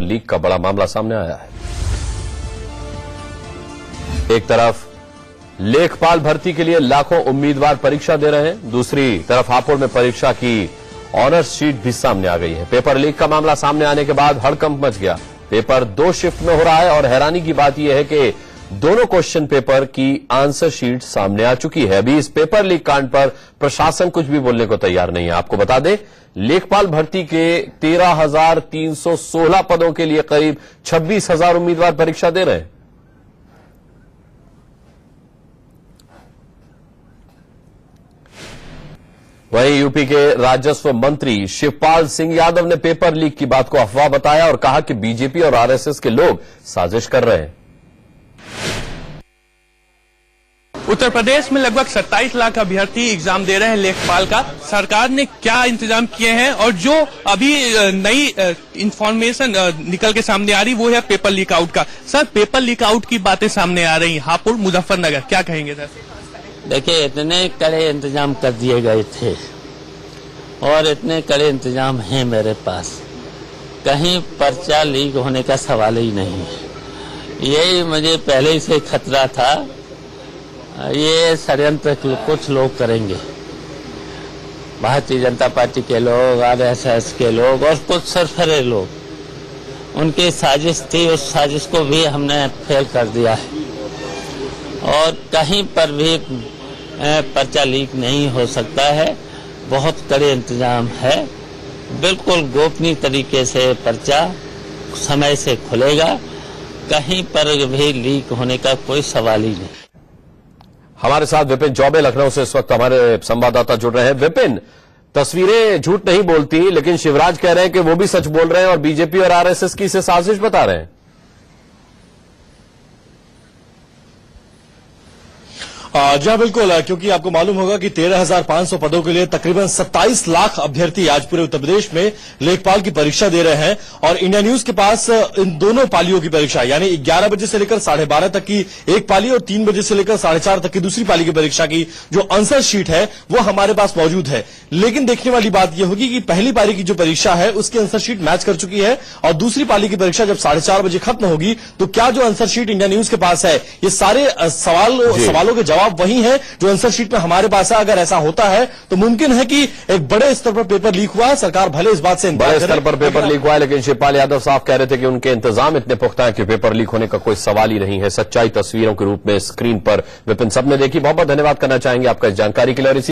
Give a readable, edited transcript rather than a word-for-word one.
Leak का बड़ा मामला सामने आया है। एक तरफ लेखपाल भर्ती के लिए लाखों उम्मीदवार परीक्षा दे रहे हैं, दूसरी तरफ हापुड़ में परीक्षा की ऑनर्स शीट भी सामने आ गई है। पेपर लीक का मामला सामने आने के बाद हड़कंप मच गया। पेपर 2 शिफ्ट में हो रहा है और हैरानी की बात यह है कि दोनों क्वेश्चन पेपर की आंसर शीट सामने आ चुकी है। अभी इस पेपर लीक कांड पर प्रशासन कुछ भी बोलने को तैयार नहीं है। आपको बता दें, लेखपाल भर्ती के 13,316 पदों के लिए करीब 26,000 उम्मीदवार परीक्षा दे रहे हैं। वहीं यूपी के राजस्व मंत्री शिवपाल सिंह यादव ने पेपर लीक की बात को अफवाह बताया और कहा कि बीजेपी और आरएसएस के लोग साजिश कर रहे हैं। उत्तर प्रदेश में लगभग 27 लाख अभ्यर्थी एग्जाम दे रहे हैं लेखपाल का। सरकार ने क्या इंतजाम किए हैं और जो अभी नई इंफॉर्मेशन निकल के सामने आ रही वो है पेपर लीक आउट का। सर, पेपर लीक आउट की बातें सामने आ रही हैं हापुड़ मुजफ्फरनगर, क्या कहेंगे सर? देखिए, इतने कड़े इंतजाम कर दिए गए थे और इतने कड़े इंतजाम हैं मेरे पास, कहीं पर्चा लीक होने का सवाल ही नहीं है। यही मुझे पहले ही से खतरा था, ये षड्यंत्र कुछ लोग करेंगे। भारतीय जनता पार्टी के लोग, आरएसएस के लोग और कुछ सरफरे लोग, उनकी साजिश थी। उस साजिश को भी हमने फेल कर दिया है और कहीं पर भी पर्चा लीक नहीं हो सकता है। बहुत कड़े इंतजाम है, बिल्कुल गोपनीय तरीके से पर्चा समय से खुलेगा, कहीं पर भी लीक होने का कोई सवाल ही नहीं। हमारे साथ विपिन चौबे लखनऊ से इस वक्त हमारे संवाददाता जुड़ रहे हैं। विपिन, तस्वीरें झूठ नहीं बोलती, लेकिन शिवराज कह रहे हैं कि वो भी सच बोल रहे हैं और बीजेपी और आरएसएस की इसे साजिश बता रहे हैं। जी हाँ, बिल्कुल, क्योंकि आपको मालूम होगा कि 13,500 पदों के लिए तकरीबन 27 लाख अभ्यर्थी आज पूरे उत्तर प्रदेश में लेखपाल की परीक्षा दे रहे हैं और इंडिया न्यूज के पास इन दोनों पालियों की परीक्षा यानी 11 बजे से लेकर 12:30 तक की एक पाली और 3 बजे से लेकर 4:30 तक की दूसरी पाली की परीक्षा की जो आंसर शीट है वो हमारे पास मौजूद है। लेकिन देखने वाली बात यह होगी कि पहली पाली की जो परीक्षा है उसकी आंसर शीट मैच कर चुकी है और दूसरी पाली की परीक्षा जब 4:30 बजे खत्म होगी तो क्या जो आंसर शीट इंडिया न्यूज के पास है, ये सारे सवालों के जवाब वही है जो आंसर शीट में हमारे पास है। अगर ऐसा होता है तो मुमकिन है कि एक बड़े स्तर पर पेपर लीक हुआ है। सरकार भले इस बात से बड़े स्तर पर पेपर लीक हुआ है, लेकिन शिवपाल यादव साहब कह रहे थे कि उनके इंतजाम इतने पुख्ता है कि पेपर लीक होने का कोई सवाल ही नहीं है। सच्चाई तस्वीरों के रूप में स्क्रीन पर विपिन सबने देखी। बहुत बहुत धन्यवाद करना चाहेंगे आपका इस जानकारी के लिए।